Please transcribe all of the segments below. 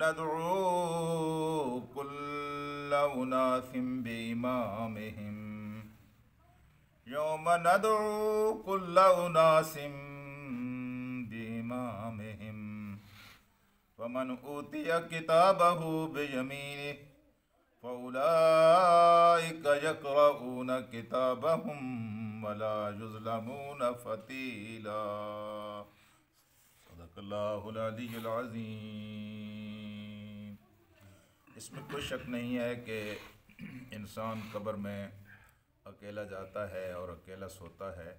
ندعو كل أناس بإمامهم يوم ندعو كل أناس بإمامهم فمن أوتي كتابه بيمينه فأولئك يقرؤون كتابهم ولا يظلمون فتيلا صدق اللہ العلی العظیم۔ اس میں کوئی شک نہیں ہے کہ انسان قبر میں اکیلا جاتا ہے اور اکیلا سوتا ہے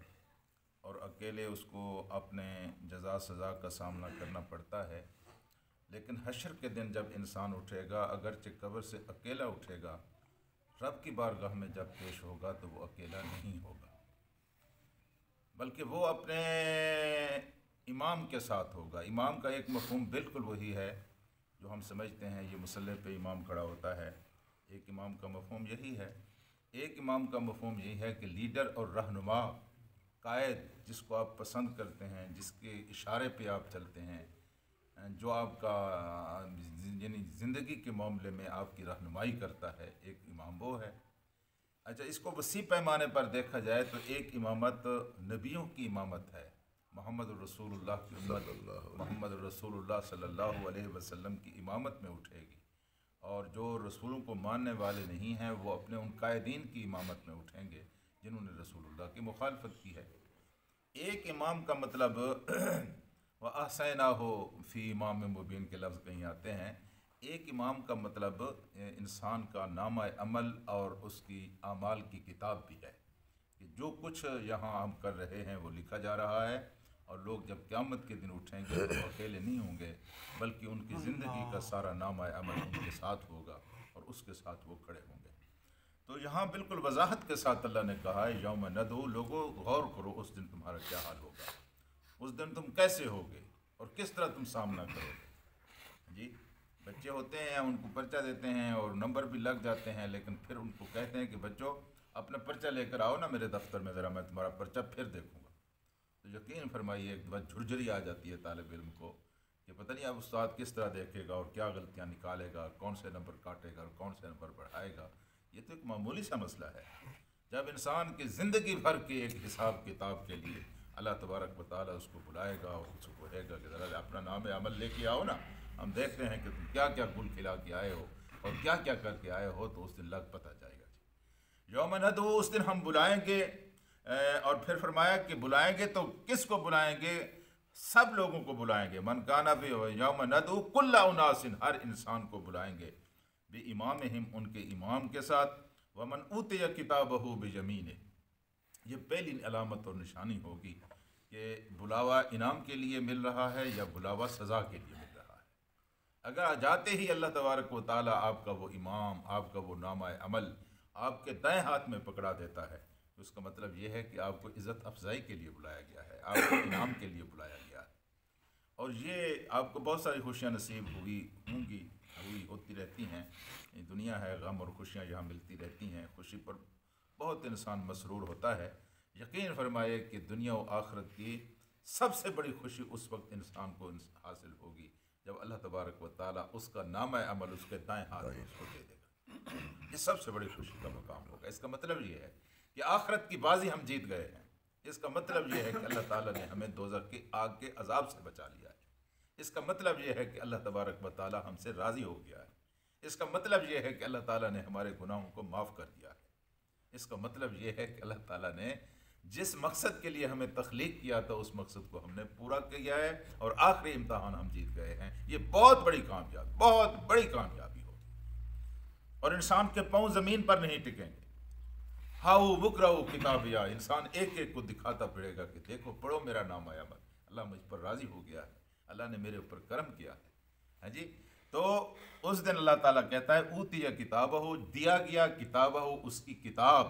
اور اکیلے اس کو اپنے جزا سزا کا سامنا کرنا پڑتا ہے، لیکن حشر کے دن جب انسان اٹھے گا، اگرچہ قبر سے اکیلا اٹھے گا، رب کی بارگاہ میں جب پیش ہوگا تو وہ اکیلا نہیں ہوگا، بلکہ وہ اپنے امام کے ساتھ ہوگا۔ امام کا ایک مفہوم بالکل وہی ہے جو ہم سمجھتے ہیں، یہ مصلی پہ امام کھڑا ہوتا ہے، ایک امام کا مفہوم یہی ہے۔ ایک امام کا مفہوم یہی ہے کہ لیڈر اور رہنما، قائد، جس کو آپ پسند کرتے ہیں، جس کے اشارے پہ آپ چلتے ہیں، جو آپ کا یعنی زندگی کے معاملے میں آپ کی رہنمائی کرتا ہے، ایک امام وہ ہے۔ اچھا، اس کو وسیع پیمانے پر دیکھا جائے تو ایک امامت نبیوں کی امامت ہے، محمد الرسول اللہ کی امت محمد الرسول اللہ صلی اللہ علیہ وسلم کی امامت میں اٹھے گی، اور جو رسولوں کو ماننے والے نہیں ہیں وہ اپنے ان قائدین کی امامت میں اٹھیں گے جنہوں نے رسول اللہ کی مخالفت کی ہے۔ ایک امام کا مطلب وَأَحْصَيْنَاهُ فِي امام مبین کے لفظ کہیں آتے ہیں۔ ایک امام کا مطلب انسان کا نامہ عمل اور اس کی اعمال کی کتاب بھی ہے، کہ جو کچھ یہاں ہم کر رہے ہیں وہ لکھا جا رہا ہے، اور لوگ جب قیامت کے دن اٹھیں گے تو اکیلے نہیں ہوں گے، بلکہ ان کی زندگی کا سارا نامہ عمل ان کے ساتھ ہوگا اور اس کے ساتھ وہ کھڑے ہوں گے۔ تو یہاں بالکل وضاحت کے ساتھ اللہ نے کہا ہے یوم ندعو، لوگوں غور کرو اس دن تمہارا کیا حال ہوگا، اس دن تم کیسے ہوگے اور کس طرح تم سامنا کرو گے۔ جی، بچے ہوتے ہیں، ان کو پرچہ دیتے ہیں اور نمبر بھی لگ جاتے ہیں، لیکن پھر ان کو کہتے ہیں کہ بچوں اپنا پرچہ لے کر آؤ نا میرے دفتر میں، ذرا میں تمہارا پرچہ پھر دیکھوں گا۔ تو یقین فرمائیے ایک بات جھرجھری آ جاتی ہے طالب علم کو کہ پتہ نہیں اب استاد کس طرح دیکھے گا اور کیا غلطیاں نکالے گا، کون سے نمبر کاٹے گا اور کون سے نمبر بڑھائے گا۔ یہ تو ایک معمولی سا مسئلہ ہے۔ جب انسان کی زندگی بھر کے ایک حساب کتاب کے لیے اللہ تبارک و تعالیٰ اس کو بلائے گا اور اس کو کہے گا کہ ذرا اپنا نام عمل لے کے آؤ نا، ہم دیکھتے ہیں کہ تم کیا کیا گل کھلا کے آئے ہو اور کیا کیا کر کے آئے ہو، تو اس دن لگ پتہ جائے گا۔ یوم ندعو، اس دن ہم بلائیں گے، اور پھر فرمایا کہ بلائیں گے تو کس کو بلائیں گے؟ سب لوگوں کو بلائیں گے۔ من کان فی یوم ندعو کل اناس، ہر انسان کو بلائیں گے، بامامہم، ان کے امام کے ساتھ، ومن اوتی کتابہ بیمینہ، یہ پہلی علامت اور نشانی ہوگی کہ بلاوا انعام کے لیے مل رہا ہے یا بلاوا سزا کے لیے مل رہا ہے۔ اگر جاتے ہی اللہ تبارک و تعالیٰ آپ کا وہ امام، آپ کا وہ نامہ عمل آپ کے دائیں ہاتھ میں پکڑا دیتا ہے، تو اس کا مطلب یہ ہے کہ آپ کو عزت افزائی کے لیے بلایا گیا ہے، آپ کو انعام کے لیے بلایا گیا ہے، اور یہ آپ کو بہت ساری خوشیاں نصیب ہوتی رہتی ہیں۔ یہ دنیا ہے، غم اور خوشیاں یہاں ملتی رہتی ہیں، خوشی پر بہت انسان مسرور ہوتا ہے۔ یقین فرمائے کہ دنیا و آخرت کی سب سے بڑی خوشی اس وقت انسان کو حاصل ہوگی جب اللہ تبارک و تعالیٰ اس کا نامہ عمل اس کے دائیں ہاتھ میں اس کو دے دے گا۔ یہ سب سے بڑی خوشی کا مقام ہوگا۔ اس کا مطلب یہ ہے کہ آخرت کی بازی ہم جیت گئے ہیں۔ اس کا مطلب یہ ہے کہ اللہ تعالیٰ نے ہمیں دوزخ کی آگ کے عذاب سے بچا لیا ہے۔ اس کا مطلب یہ ہے کہ اللہ تبارک و تعالیٰ ہم سے راضی ہو گیا ہے۔ اس کا مطلب یہ ہے کہ اللہ تعالیٰ نے ہمارے گناہوں کو معاف کر دیا ہے۔ اس کا مطلب یہ ہے کہ اللہ تعالیٰ نے جس مقصد کے لیے ہمیں تخلیق کیا تھا اس مقصد کو ہم نے پورا کیا ہے، اور آخری امتحان ہم جیت گئے ہیں۔ یہ بہت بڑی کامیابی ہوگی، اور انسان کے پاؤں زمین پر نہیں ٹکیں گے۔ ہاؤ بکراؤ کتابیا، انسان ایک ایک کو دکھاتا پڑے گا کہ دیکھو پڑھو میرا نام عمل، اللہ مجھ پر راضی ہو گیا ہے، اللہ نے میرے اوپر کرم کیا ہے۔ ہاں جی، تو اس دن اللہ تعالیٰ کہتا ہے اوتی کتابہ، دیا گیا کتابہ، اس کی کتاب،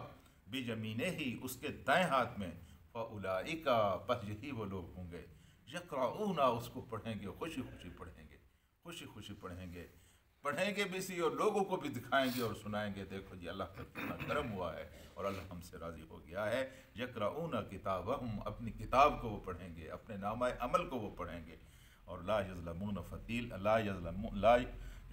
بیمینہ ہی، اس کے دائیں ہاتھ میں، فاولئک، پس یہی وہ لوگ ہوں گے، یقرؤون، اس کو پڑھیں گے، خوشی خوشی پڑھیں گے بھی سی، اور لوگوں کو بھی دکھائیں گے اور سنائیں گے، دیکھو جی اللہ کا کتنا کرم ہوا ہے اور اللہ ہم سے راضی ہو گیا ہے۔ یقرؤون کتابہم، اپنی کتاب کو وہ پڑھیں گے، اپنے نامہ عمل کو وہ پڑھیں گے، اور لا یظلمون